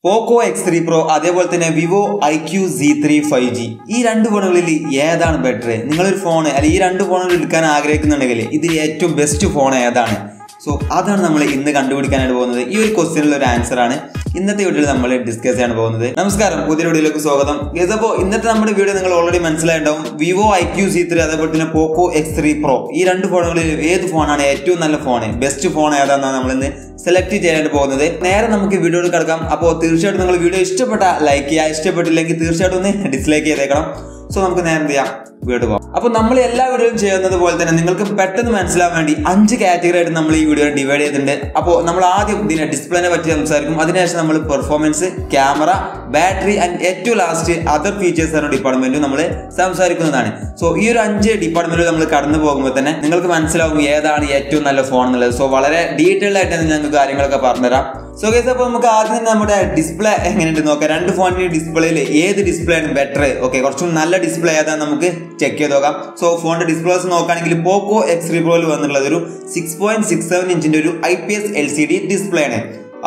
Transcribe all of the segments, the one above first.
POCO X3pro അതേപോലെ തന്നെ Vivo IQOO Z3 5G ഈ രണ്ട് ഫോണുകളിൽ ഏതാണ് ബെറ്റർ? നിങ്ങളൊരു ഫോൺ അല്ലെങ്കിൽ ഈ രണ്ട് ഫോണുകൾ എടുക്കാൻ ആഗ്രഹിക്കുന്നുണ്ടെങ്കിൽ ഇതിൽ ഏറ്റവും ബെസ്റ്റ് ഫോൺ ഏതാണ്? സോ അതാണ് നമ്മൾ ഇന്ന് കണ്ടുപിടിക്കാനായിട്ട് പോകുന്നത്. ഈ ഒരു ക്വസ്റ്റ്യനുള്ള ഒരു ആൻസർ ആണ് ഇന്നത്തെ വീഡിയോയിൽ നമ്മൾ ഡിസ്കസ് ചെയ്യാൻ പോകുന്നത്. നമസ്കാരം, പുതിയ വീഡിയോയിലേക്ക് സ്വാഗതം. അപ്പോൾ ഇന്നത്തെ നമ്മുടെ വീഡിയോ നിങ്ങൾ ഓൾറെഡി മനസ്സിലായിട്ടുണ്ടാവും. Vivo IQOO Z3 അതേപോലെ തന്നെ POCO X3pro ഈ രണ്ട് ഫോണുകളിൽ ഏത് ഫോണാണ് ഏറ്റവും നല്ല ഫോൺ, ബെസ്റ്റ് ഫോൺ ഏതാണെന്നാണ് നമ്മളിന്ന് സെലക്ട് ചെയ്യാനായിട്ട് പോകുന്നത്. നേരെ നമുക്ക് വീഡിയോയിൽ കിടക്കാം. അപ്പോൾ തീർച്ചയായിട്ടും നിങ്ങൾ വീഡിയോ ഇഷ്ടപ്പെട്ട ലൈക്ക് ചെയ്യുക, ഇഷ്ടപ്പെട്ടില്ലെങ്കിൽ തീർച്ചയായിട്ടും ഒന്ന് ഡിസ്ലൈക്ക് ചെയ്തേക്കണം. സോ നമുക്ക് നേരെ എന്ത് ചെയ്യാം, വീഡിയോ പോകാം. അപ്പോൾ നമ്മൾ എല്ലാ വീഡിയോയും ചെയ്യുന്നത് പോലെ തന്നെ നിങ്ങൾക്ക് പെട്ടെന്ന് മനസ്സിലാവാൻ വേണ്ടി 5 കാറ്റഗറി ആയിട്ട് നമ്മൾ ഈ വീഡിയോ ഡിവൈഡ് ചെയ്തിട്ടുണ്ട്. അപ്പോൾ നമ്മൾ ആദ്യം ഇതിനെ ഡിസ്പ്ലേനെ പറ്റി സംസാരിക്കും, അതിനുശേഷം നമ്മൾ പെർഫോമൻസ്, ക്യാമറ, ബാറ്ററി ആൻഡ് ഏറ്റവും ലാസ്റ്റ് അതർ ഫീച്ചേഴ്സ് എന്ന ഡിപ്പാർട്ട്മെന്റും നമ്മൾ സംസാരിക്കുന്നതാണ്. സോ ഈ ഒരു 5 ഡിപ്പാർട്ട്മെന്റിൽ നമ്മൾ കടന്നു പോകുമ്പോൾ തന്നെ നിങ്ങൾക്ക് മനസ്സിലാവും ഏതാണ് ഏറ്റവും നല്ല ഫോൺ എന്നുള്ളത്. സോ വളരെ ഡീറ്റെയിൽഡ് ആയിട്ട് ഞങ്ങൾക്ക് കാര്യങ്ങളൊക്കെ പറഞ്ഞുതരാം. സോ ഗൈസ്, അപ്പോൾ നമുക്ക് ആദ്യം തന്നെ നമ്മുടെ ഡിസ്പ്ലേ എങ്ങനെയുണ്ട് നോക്കാം. രണ്ട് ഫോണിന്റെ ഡിസ്പ്ലേയിൽ ഏത് ഡിസ്പ്ലേ ആണ് ബെറ്റർ? ഓക്കെ, കുറച്ചും നല്ല ഡിസ്പ്ലേ ഏതാണ് നമുക്ക് ചെക്ക് ചെയ്ത് നോക്കാം. സോ ഫോണിന്റെ ഡിസ്പ്ലേസ് നോക്കുകയാണെങ്കിൽ POCO X3pro വന്നിട്ടുള്ളത് ഒരു 6.67 ഇഞ്ചിന്റെ ഒരു IPS LCD ഡിസ്പ്ലേ ആണ്.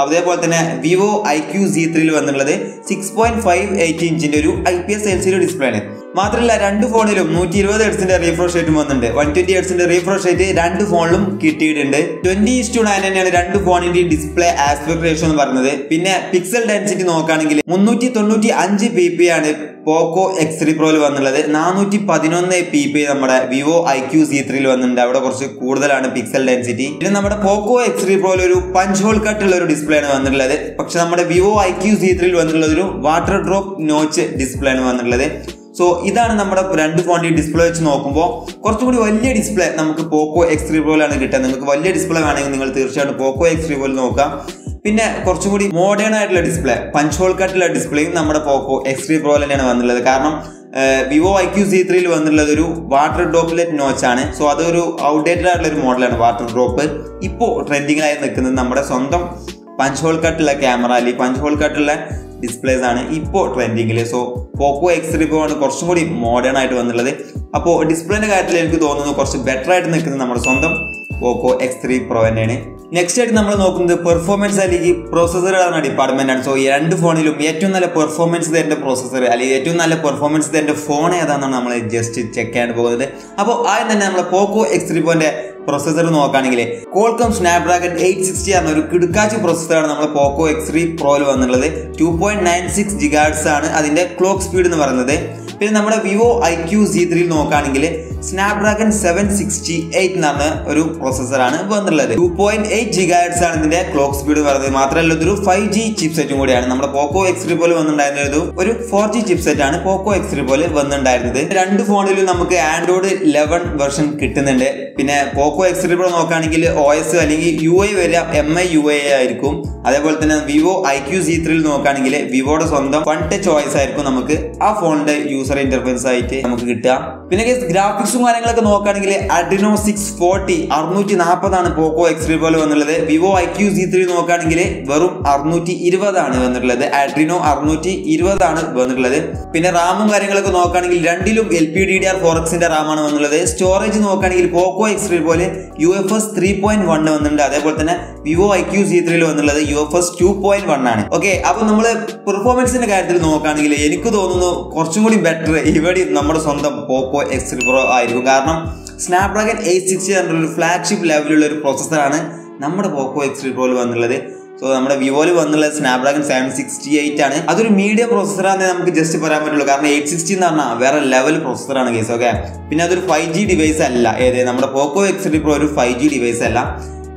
അതേപോലെ തന്നെ Vivo IQOO Z3 വന്നിട്ടുള്ളത് 6.58 ഇഞ്ചിന്റെ ഒരു IPS LCD ഡിസ്പ്ലേ ആണ്. മാത്രമല്ല രണ്ട് ഫോണിലും 120 ഹെർട്സിന്റെ റീഫ്രഷ് റേറ്റും വന്നിട്ടുണ്ട്. 120 ഹെർട്സിന്റെ റീഫ്രഷ് റേറ്റ് രണ്ട് ഫോണിലും കിട്ടിയിട്ടുണ്ട്. 20:9 തന്നെയാണ് രണ്ട് ഫോണിന്റെ ഡിസ്പ്ലേ ആസ്പെക്ട് റേഷ്യോ എന്ന് പറയുന്നത്. പിന്നെ പിക്സൽ ഡെൻസിറ്റി നോക്കുകയാണെങ്കിൽ 395 ppi ആണ് POCO X3pro വന്നുള്ളത്. 411 ppi നമ്മുടെ Vivo IQOO Z3 വന്നിട്ടുണ്ട്. അവിടെ കുറച്ച് കൂടുതലാണ് പിക്സൽ ഡെൻസിറ്റി. പിന്നെ നമ്മുടെ POCO X3pro ഒരു പഞ്ച് ഹോൾ കട്ട് ഉള്ള ഒരു ഡിസ്പ്ലേ ആണ് വന്നിട്ടുള്ളത്. പക്ഷെ നമ്മുടെ Vivo IQOO Z3 വന്നിട്ടുള്ളത് ഒരു വാട്ടർ ഡ്രോപ്പ് നോച്ച് ഡിസ്പ്ലേ ആണ് വന്നിട്ടുള്ളത്. സോ ഇതാണ് നമ്മുടെ രണ്ട് ഫോണിന്റെ ഡിസ്പ്ലേ വെച്ച് നോക്കുമ്പോൾ കുറച്ചും കൂടി വലിയ ഡിസ്പ്ലേ നമുക്ക് POCO X3pro കിട്ടുക. നിങ്ങൾക്ക് വലിയ ഡിസ്പ്ലേ വേണമെങ്കിൽ നിങ്ങൾ തീർച്ചയായിട്ടും POCO X3pro നോക്കാം. പിന്നെ കുറച്ചും കൂടി മോഡേൺ ആയിട്ടുള്ള ഡിസ്പ്ലേ, പഞ്ച് ഹോൾ കട്ടുള്ള ഡിസ്പ്ലേയും നമ്മുടെ POCO X3pro തന്നെയാണ് വന്നിട്ടുള്ളത്. കാരണം Vivo IQOO Z3 വന്നിട്ടുള്ളത് ഒരു വാട്ടർ ഡ്രോപ്ലെറ്റ് നോച്ച് ആണ്. സോ അതൊരു ഔട്ട്ഡേറ്റഡ് ആയിട്ടുള്ള ഒരു മോഡലാണ് വാട്ടർ ഡ്രോപ്പ്. ഇപ്പോൾ ട്രെൻഡിങ്ങിലായി നിൽക്കുന്നത് നമ്മുടെ സ്വന്തം പഞ്ച് ഹോൾ കട്ടുള്ള ക്യാമറ അല്ലെങ്കിൽ പഞ്ച് ഹോൾ കട്ടുള്ള ഡിസ്പ്ലേസ് ആണ് ഇപ്പോൾ ട്രെൻഡിങ്ങിൽ. സോ POCO X3pro ആണ് കുറച്ചും കൂടി മോഡേൺ ആയിട്ട് വന്നിട്ടുള്ളത്. അപ്പോൾ ഡിസ്പ്ലേന്റെ കാര്യത്തിൽ എനിക്ക് തോന്നുന്നു കുറച്ച് ബെറ്റർ ആയിട്ട് നിൽക്കുന്നത് നമ്മുടെ സ്വന്തം POCO X3pro തന്നെയാണ്. നെക്സ്റ്റ് ആയിട്ട് നമ്മൾ നോക്കുന്നത് പെർഫോമൻസ് അല്ലെങ്കിൽ പ്രോസസർ എന്ന ഡിപ്പാർട്ട്മെന്റ് ആണ്. സോ ഈ രണ്ട് ഫോണിലും ഏറ്റവും നല്ല പെർഫോമൻസ് തരുന്ന പ്രോസസർ അല്ലെങ്കിൽ ഏറ്റവും നല്ല പെർഫോമൻസ് തരുന്ന ഫോൺ ഏതാണെന്നാണ് നമ്മൾ ജസ്റ്റ് ചെക്ക് ചെയ്യാൻ പോകുന്നത്. അപ്പോൾ ആദ്യം തന്നെ നമ്മൾ POCO X3proന്റെ പ്രോസസർ നോക്കുകയാണെങ്കിൽ Qualcomm Snapdragon 860 എന്ന ഒരു കിടുക്കാച്ചി പ്രോസസറാണ് നമ്മുടെ POCO X3pro വന്നിട്ടുള്ളത്. 2.96 GHz ആണ് അതിന്റെ ക്ലോക്ക് സ്പീഡ് എന്ന് പറയുന്നത്. പിന്നെ നമ്മുടെ Vivo IQOO Z3 നോക്കുകയാണെങ്കിൽ Snapdragon 768 എന്നാണ് ഒരു പ്രോസസറാണ് വന്നിട്ടുള്ളത്. 2.8 GHz ആണ് ഇതിന്റെ ക്ലോക്ക് സ്പീഡ് പറയുന്നത്. മാത്രമല്ല ഇതൊരു 5G ചിപ്സെറ്റും കൂടിയാണ്. നമ്മുടെ POCO X3pro വന്നിട്ടുണ്ടായിരുന്നത് ഒരു 4G ചിപ്സെറ്റ് ആണ് POCO X3pro വന്നിട്ടുണ്ടായിരുന്നത്. രണ്ട് ഫോണിലും നമുക്ക് Android 11 വെർഷൻ കിട്ടുന്നുണ്ട്. പിന്നെ POCO X3pro നോക്കുകയാണെങ്കിൽ OS അല്ലെങ്കിൽ UI വരിക MIUI ആയിരിക്കും. അതേപോലെ തന്നെ Vivo IQOO Z3 നോക്കുകയാണെങ്കിൽ വിവോയുടെ സ്വന്തം വൺ ടച്ച് OS ആയിരിക്കും നമുക്ക് ആ ഫോണിന്റെ യൂസർ ഇന്റർഫേസ് ആയിട്ട് നമുക്ക് കിട്ടുക. പിന്നെ ഗ്രാഫിക്സും കാര്യങ്ങളൊക്കെ നോക്കുകയാണെങ്കിൽ Adreno 640 640 ആണ് POCO X3pro വന്നുള്ളത്. Vivo IQOO Z3 നോക്കുകയാണെങ്കിൽ വെറും 620 ആണ് വന്നിട്ടുള്ളത്. Adreno 620 ആണ് വന്നിട്ടുള്ളത്. പിന്നെ റാമും കാര്യങ്ങളൊക്കെ നോക്കുകയാണെങ്കിൽ രണ്ടിലും LPDDR4Xന്റെ റാമാണ് വന്നുള്ളത്. സ്റ്റോറേജ് നോക്കുകയാണെങ്കിൽ POCO X3pro UFS 3.1 വന്നിട്ടുണ്ട്. അതേപോലെ തന്നെ Vivo IQOO Z3 വന്നുള്ളത് UFS 2.1 ആണ്. ഓക്കെ, അപ്പൊ നമ്മള് പെർഫോമൻസിന്റെ കാര്യത്തിൽ നോക്കുകയാണെങ്കിൽ എനിക്ക് തോന്നുന്നു കുറച്ചും കൂടി ബെറ്റർ ഇവിടെ നമ്മുടെ സ്വന്തം POCO X3pro ആയിരിക്കും. കാരണം Snapdragon 860 എന്നൊരു ഫ്ലാഗ്ഷിപ്പ് ലെവലുള്ള ഒരു പ്രോസസ്സറാണ് നമ്മുടെ POCO X3pro വന്നുള്ളത്. സോ നമ്മുടെ വിവോയിൽ വന്നുള്ളത് Snapdragon 768 ആണ്. അതൊരു മീഡിയം പ്രോസസ്സറാണെന്ന് നമുക്ക് ജസ്റ്റ് പറയാൻ പറ്റുള്ളൂ. കാരണം 860 എന്ന് പറഞ്ഞാൽ വേറെ ലെവൽ പ്രോസസ്സറാണ് കേസ്. ഓക്കെ, പിന്നെ അതൊരു 5G ഡിവൈസ് അല്ല. നമ്മുടെ POCO X3pro ഒരു 5G ഡിവൈസ് അല്ല.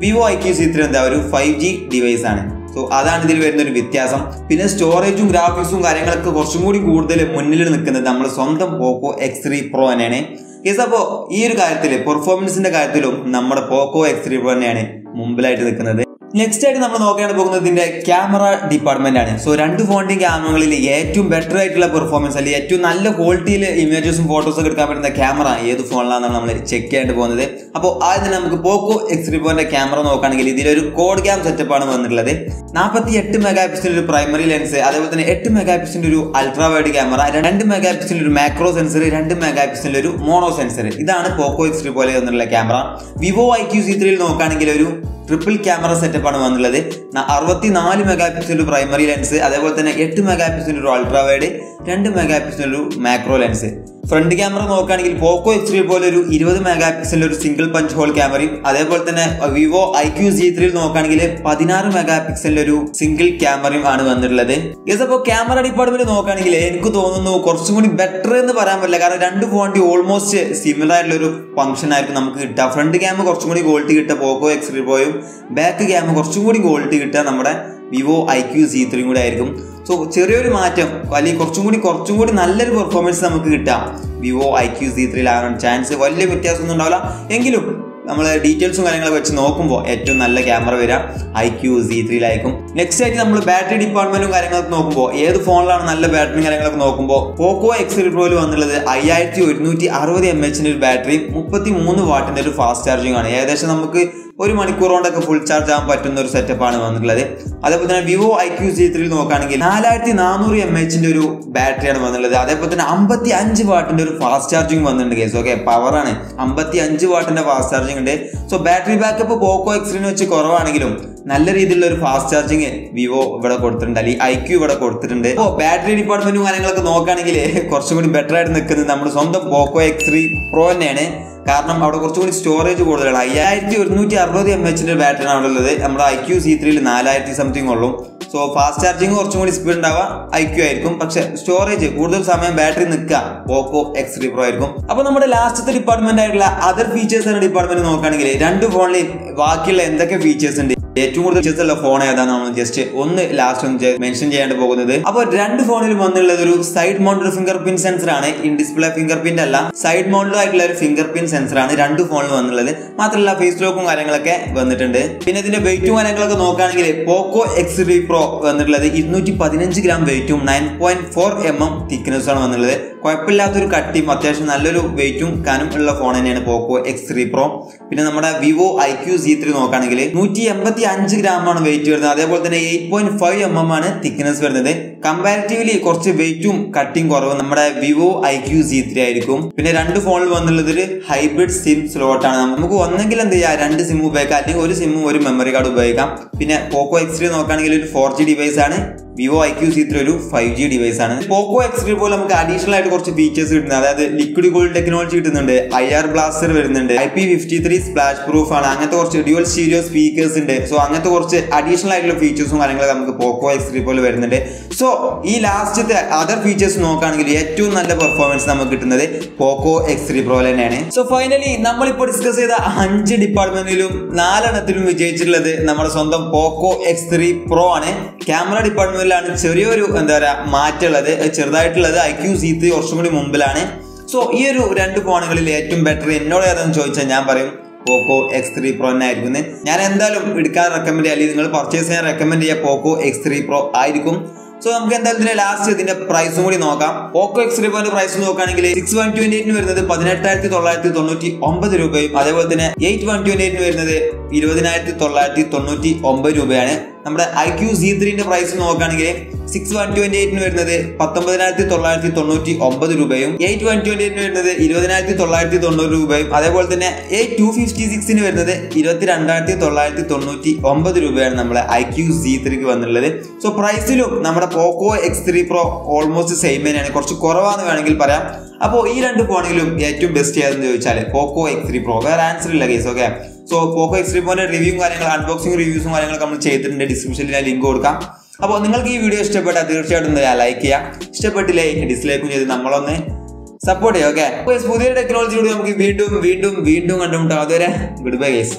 Vivo IQOO Z3 എന്താ ഒരു 5G ഡിവൈസ് ആണ്. സോ അതാണ് ഇതിൽ വരുന്നൊരു വ്യത്യാസം. പിന്നെ സ്റ്റോറേജും ഗ്രാഫിക്സും കാര്യങ്ങളൊക്കെ കുറച്ചും കൂടി കൂടുതൽ മുന്നിൽ നിൽക്കുന്നത് നമ്മുടെ സ്വന്തം POCO X3pro തന്നെയാണ്. കേസ് അപ്പോൾ ഈ ഒരു കാര്യത്തിൽ പെർഫോമൻസിന്റെ കാര്യത്തിലും നമ്മുടെ POCO X3pro തന്നെയാണ് മുമ്പിലായിട്ട് നിൽക്കുന്നത്. നെക്സ്റ്റ് ആയിട്ട് നമ്മൾ നോക്കാൻ പോകുന്നത് ഇതിന്റെ ക്യാമറ ഡിപ്പാർട്ട്മെന്റ് ആണ്. സോ രണ്ട് ഫോണിന്റെയും ക്യാമറകളിൽ ഏറ്റവും ബെറ്റർ ആയിട്ടുള്ള പെർഫോമൻസ് അല്ലെങ്കിൽ ഏറ്റവും നല്ല ക്വാളിറ്റിയിൽ ഇമേജസും ഫോട്ടോസും എടുക്കാൻ പറ്റുന്ന ക്യാമറ ഏത് ഫോണിലാണെന്നാണ് നമ്മൾ ചെക്ക് ചെയ്യേണ്ടി പോകുന്നത്. അപ്പോൾ ആദ്യം തന്നെ നമുക്ക് POCO X3proന്റെ ക്യാമറ നോക്കുകയാണെങ്കിൽ ഇതിലൊരു കോഡ് ക്യാം സെറ്റപ്പ് ആണ് വന്നിട്ടുള്ളത്. 48 മെഗാപിക്സലിന്റെ ഒരു പ്രൈമറി ലെൻസ്, അതേപോലെ തന്നെ 8 മെഗാപിക്സലിന്റെ ഒരു അൾട്രാ വൈഡ് ക്യാമറ, 2 മെഗാപിക്സലിന്റെ ഒരു മാക്രോ സെൻസർ, 2 മെഗാപിക്സലിന്റെ ഒരു മോണോ സെൻസർ. ഇതാണ് POCO X3pro എന്നുള്ള ക്യാമറ. Vivo IQOO Z3 നോക്കുകയാണെങ്കിൽ ഒരു ട്രിപ്പിൾ ക്യാമറ സെറ്റപ്പ് ആണ് വന്നുള്ളത്. 64 മെഗാ പിക്സൽ ഒരു പ്രൈമറി ലെൻസ്, അതേപോലെ തന്നെ 8 മെഗാ പിക്സൽ ഒരു അൾട്രാ വൈഡ്, 2 മെഗാ പിക്സൽ ഒരു മാക്രോ ലെൻസ്. ഫ്രണ്ട് ക്യാമറ നോക്കുകയാണെങ്കിൽ പോക്കോ X3 പോലെ ഒരു 20 മെഗാ പിക്സൽ ഒരു സിംഗിൾ പഞ്ച് ഹോൾ ക്യാമറയും, അതേപോലെ തന്നെ വിവോ IQOO Z3 നോക്കുകയാണെങ്കിൽ 16 മെഗാ പിക്സലിന്റെ ഒരു സിംഗിൾ ക്യാമറയും ആണ് വന്നിട്ടുള്ളത്. അപ്പോൾ ക്യാമറ ഡിപ്പാർട്ട്മെന്റ് നോക്കുകയാണെങ്കിൽ എനിക്ക് തോന്നുന്നു കുറച്ചും കൂടി ബെറ്റർ എന്ന് പറയാൻ പറ്റില്ല. കാരണം രണ്ട് ഫോണിന്റെ ഓൾമോസ്റ്റ് സിമിലർ ആയിട്ടുള്ള ഒരു ഫംഗ്ഷൻ ആയിരിക്കും നമുക്ക് കിട്ടുക. ഫ്രണ്ട് ക്യാമറ കുറച്ചും കൂടി ക്വാളിറ്റി കിട്ടുക പോക്കോ X3 പ്രോയും, ബാക്ക് ക്യാമറ കുറച്ചും കൂടി ക്വാളിറ്റി കിട്ടുക നമ്മുടെ വിവോ IQOO Z3 കൂടെ ആയിരിക്കും. സോ ചെറിയൊരു മാറ്റം അല്ലെങ്കിൽ കുറച്ചും കൂടി നല്ലൊരു പെർഫോമൻസ് നമുക്ക് കിട്ടാം വിവോ IQOO Z3 ആകാൻ ചാൻസ്. വലിയ വ്യത്യാസമൊന്നും ഉണ്ടാവില്ല, എങ്കിലും നമ്മൾ ഡീറ്റെയിൽസും കാര്യങ്ങളൊക്കെ വെച്ച് നോക്കുമ്പോൾ ഏറ്റവും നല്ല ക്യാമറ വരാം IQOO Z3 നെക്സ്റ്റ് ആയിട്ട് നമ്മൾ ബാറ്ററി ഡിപ്പാർട്ട്മെന്റും കാര്യങ്ങളൊക്കെ നോക്കുമ്പോൾ ഏത് ഫോണിലാണ് നല്ല ബാറ്ററി കാര്യങ്ങളൊക്കെ നോക്കുമ്പോൾ പോക്കോ X3 പ്രോയിൽ വന്നുള്ളത് 5160 mAh ഒരു ബാറ്ററിയും 33 വാട്ടിന്റെ ഒരു ഫാസ്റ്റ് ചാർജിങ് ആണ്. ഏകദേശം നമുക്ക് 1 മണിക്കൂർ കൊണ്ടൊക്കെ ഫുൾ ചാർജ് ആകാൻ പറ്റുന്ന ഒരു സെറ്റപ്പാണ് വന്നിട്ടുള്ളത്. അതേപോലെ തന്നെ വിവോ IQOO Z3 നോക്കുകയാണെങ്കിൽ 4400 mAh ഒരു ബാറ്ററിയാണ് വന്നിട്ടുള്ളത്. അതേപോലെ തന്നെ 55 വാട്ടിന്റെ ഒരു ഫാസ്റ്റ് ചാർജിങ് വന്നിട്ടുണ്ട് കേസ്. ഓക്കെ, പവറാണ്, 55 വാട്ടിന്റെ ഫാസ്റ്റ് ചാർജിങ് ഉണ്ട്. സോ ബാറ്ററി ബാക്കപ്പ് പോക്കോ X3 വെച്ച് കുറവാണെങ്കിലും നല്ല രീതിയിലുള്ള ഒരു ഫാസ്റ്റ് ചാർജിങ് വിവോ ഇവിടെ കൊടുത്തിട്ടുണ്ട്, അല്ലെങ്കിൽ IQOO ഇവിടെ കൊടുത്തിട്ടുണ്ട്. അപ്പോൾ ബാറ്ററി ഡിപ്പാർട്ട്മെന്റും കാര്യങ്ങളൊക്കെ നോക്കുകയാണെങ്കിൽ കുറച്ചും കൂടി ബെറ്റർ ആയിട്ട് നിൽക്കുന്നത് നമ്മുടെ സ്വന്തം പോക്കോ X3 പ്രോ തന്നെയാണ്. കാരണം അവിടെ കുറച്ചുകൂടി സ്റ്റോറേജ് കൂടുതലാണ്. 5160 mAh ബാറ്ററിയാണ് അവിടെ ഉള്ളത്. നമ്മുടെ IQOO Z3 4000 സംതിങ് ഉള്ളൂ. സോ ഫാസ്റ്റ് ചാർജിങ് കുറച്ചും കൂടി സ്പീഡ് ഉണ്ടാവുക IQOO ആയിരിക്കും, പക്ഷെ സ്റ്റോറേജ് കൂടുതൽ സമയം ബാറ്ററി നിൽക്കുക പോക്കോ X3 പ്രോ ആയിരിക്കും. അപ്പോൾ നമ്മുടെ ലാസ്റ്റത്തെ ഡിപ്പാർട്ട്മെന്റ് ആയിട്ടുള്ള അതർ ഫീച്ചേഴ്സ് എന്ന ഡിപ്പാർട്ട്മെന്റ് നോക്കുകയാണെങ്കിൽ രണ്ട് ഫോണിൽ ബാക്കിയുള്ള എന്തൊക്കെ ഫീച്ചേഴ്സ് ഉണ്ട്, ഏറ്റവും കൂടുതൽ ഫീച്ചേഴ്സ് ഉള്ള ഫോൺ ഏതാണെന്ന് ജസ്റ്റ് ഒന്ന് മെൻഷൻ ചെയ്യാണ്ട് പോകുന്നത്. അപ്പോൾ രണ്ട് ഫോണിലും വന്നുള്ളത് ഒരു side mounted finger print sensor ആണ്. ഇൻ ഡിസ്പ്ലേ ഫിംഗർ പ്രിന്റ് അല്ല, സൈഡ് മൗണ്ടഡ് ആയിട്ടുള്ള ഒരു ഫിംഗർ പ്രിന്റ് സെൻസർ ആണ് രണ്ട് ഫോണിൽ വന്നുള്ളത്. മാത്രമല്ല ഫേസ് ലോക്കും കാര്യങ്ങളൊക്കെ വന്നിട്ടുണ്ട്. പിന്നെ ഇതിന്റെ വെയിറ്റും കാര്യങ്ങളൊക്കെ നോക്കുകയാണെങ്കിൽ പോക്കോ X3 പ്രോ വന്നിട്ടുള്ളത് 215 ഗ്രാം വെയിറ്റും 9.4 mm തിക്നെസ് ആണ് വന്നുള്ളത്. കുഴപ്പമില്ലാത്തൊരു കട്ടിയും അത്യാവശ്യം നല്ലൊരു വെയിറ്റും കനം ഉള്ള ഫോൺ തന്നെയാണ് പോക്കോ X3 പ്രോ. പിന്നെ നമ്മുടെ വിവോ IQOO Z3 നോക്കുകയാണെങ്കിൽ 185 ഗ്രാമാണ് വെയിറ്റ് വരുന്നത്. അതേപോലെ തന്നെ 8.5 mm ആണ് തിക്നെസ് വരുന്നത്. കമ്പാരിറ്റീവ്ലി കുറച്ച് വെയിറ്റും കട്ടിയും കുറവ് നമ്മുടെ വിവോ IQOO Z3 ആയിരിക്കും. പിന്നെ രണ്ട് ഫോണിൽ വന്നുള്ളത് ഒരു ഹൈബ്രിഡ് സിം സ്ലോട്ട് ആണ്. നമുക്ക് ഒന്നെങ്കിൽ എന്ത് ചെയ്യാം, രണ്ട് സിം ഉപയോഗിക്കാം, അല്ലെങ്കിൽ ഒരു സിമ്മും ഒരു മെമ്മറി കാർഡ് ഉപയോഗിക്കാം. പിന്നെ പോക്കോ X3 നോക്കുകയാണെങ്കിൽ ഒരു 4G ഡിവൈസ് ആണ്, വിവോ IQOO Z3 ഒരു 5G ഡിവൈസ് ആണ്. പോക്കോ X3 പോലെ നമുക്ക് അഡീഷണൽ ആയിട്ട് കുറച്ച് ഫീച്ചേഴ്സ് കിട്ടുന്നത്, അതായത് ലിക്വിഡ് കൂൾഡ് ടെക്നോളജി കിട്ടുന്നുണ്ട്, IR ബ്ലാസ്റ്റർ വരുന്നുണ്ട്, IP53 സ്പ്ലാഷ് പ്രൂഫ് ആണ്, അങ്ങനത്തെ കുറച്ച് ഡ്യുവൽ സ്റ്റീരിയോ സ്പീക്കേഴ്സ് ഉണ്ട്. സോ അങ്ങനത്തെ കുറച്ച് അഡീഷണൽ ആയിട്ടുള്ള ഫീച്ചേഴ്സും കാര്യങ്ങളൊക്കെ നമുക്ക് പോക്കോ X3 പോലെ വരുന്നുണ്ട്. സോ ഈ ലാസ്റ്റത്തെ അതർ ഫീച്ചേഴ്സ് നോക്കുകയാണെങ്കിൽ ഏറ്റവും നല്ല പെർഫോമൻസ് നമുക്ക് കിട്ടുന്നത് പോക്കോ X3 പ്രോ തന്നെയാണ്. സോ ഫൈനലി നമ്മളിപ്പോൾ ഡിസ്കസ് ചെയ്ത 5 ഡിപ്പാർട്ട്മെന്റിലും 4 വിജയിച്ചിട്ടുള്ളത് നമ്മുടെ സ്വന്തം പോക്കോ X3 പ്രോ ആണ്. ക്യാമറ ഡിപ്പാർട്ട്മെന്റിലാണ് ചെറിയൊരു മാറ്റമുള്ളത്, ചെറുതായിട്ടുള്ളത് IQOO Z3 കുറച്ചും കൂടി മുമ്പിലാണ്. സോ ഈ ഒരു രണ്ട് ഫോണുകളിൽ ഏറ്റവും ബെറ്റർ എന്നോട് ഏതാണെന്ന് ചോദിച്ചാൽ ഞാൻ പറയും പോക്കോ X3 പ്രോ തന്നെ ആയിരിക്കും. ഞാൻ എന്തായാലും എടുക്കാൻ റെക്കമെൻഡ് ചെയ്യാം, അല്ലെങ്കിൽ നിങ്ങൾ പർച്ചേസ് ചെയ്യാൻ റെക്കമെൻഡ് ചെയ്യുക പോക്കോ X3 പ്രോ ആയിരിക്കും. സോ നമുക്ക് എന്തായാലും ഇതിന്റെ ലാസ്റ്റ് ഇതിന്റെ പ്രൈസും കൂടി നോക്കാം. പോക്കോ X3 പ്രോന്റെ പ്രൈസ് നോക്കുകയാണെങ്കിൽ 6128 വരുന്നത് 18,999 രൂപയും, അതേപോലെ തന്നെ 8128 വരുന്നത് 20,999 രൂപയാണ്. നമ്മുടെ IQOO Z3 പ്രൈസ് നോക്കുകയാണെങ്കിൽ 6128 വരുന്നത് 19,999 രൂപയും, 8128 വരുന്നത് 20,990 രൂപയും, അതേപോലെ തന്നെ 8256 വരുന്നത് 22,999 രൂപയാണ് നമ്മുടെ IQOO Z3 വന്നുള്ളത്. സോ പ്രൈസിലും നമ്മുടെ പോക്കോ X3 പ്രോ ഓൾമോസ്റ്റ് സെയിം തന്നെയാണ്, കുറച്ച് കുറവാന്ന് വേണമെങ്കിൽ പറയാം. അപ്പോൾ ഈ രണ്ട് ഫോണിലും ഏറ്റവും ബെസ്റ്റ് ഏതെന്ന് ചോദിച്ചാൽ പോക്കോ X3 പ്രോ, വേറെ ആൻസർ ഇല്ല കേസ്. ഓക്കെ, സോ പോക്കോ X3 പ്രോന്റെ റിവ്യൂവും കാര്യങ്ങളും അൺബോക്സിംഗ് റിവ്യൂസും കാര്യങ്ങളൊക്കെ നമ്മൾ ചെയ്തിട്ടുണ്ട്, ഡിസ്ക്രിപ്ഷനിൽ ഞാൻ ലിങ്ക് കൊടുക്കാം. അപ്പോൾ നിങ്ങൾക്ക് ഈ വീഡിയോ ഇഷ്ടപ്പെട്ടാൽ തീർച്ചയായിട്ടും ലൈക്ക് ചെയ്യാം, ഇഷ്ടപ്പെട്ടില്ലേ ഡിസ്ലൈക്കും ചെയ്ത് നമ്മളൊന്ന് സപ്പോർട്ട് ചെയ്യാം. ഓക്കെ, പുതിയ ടെക്നോളജിയോട് നമുക്ക് വീണ്ടും കണ്ടുമുട്ടാം. അതുവരെ ഗുഡ് ബൈ ഗൈസ്.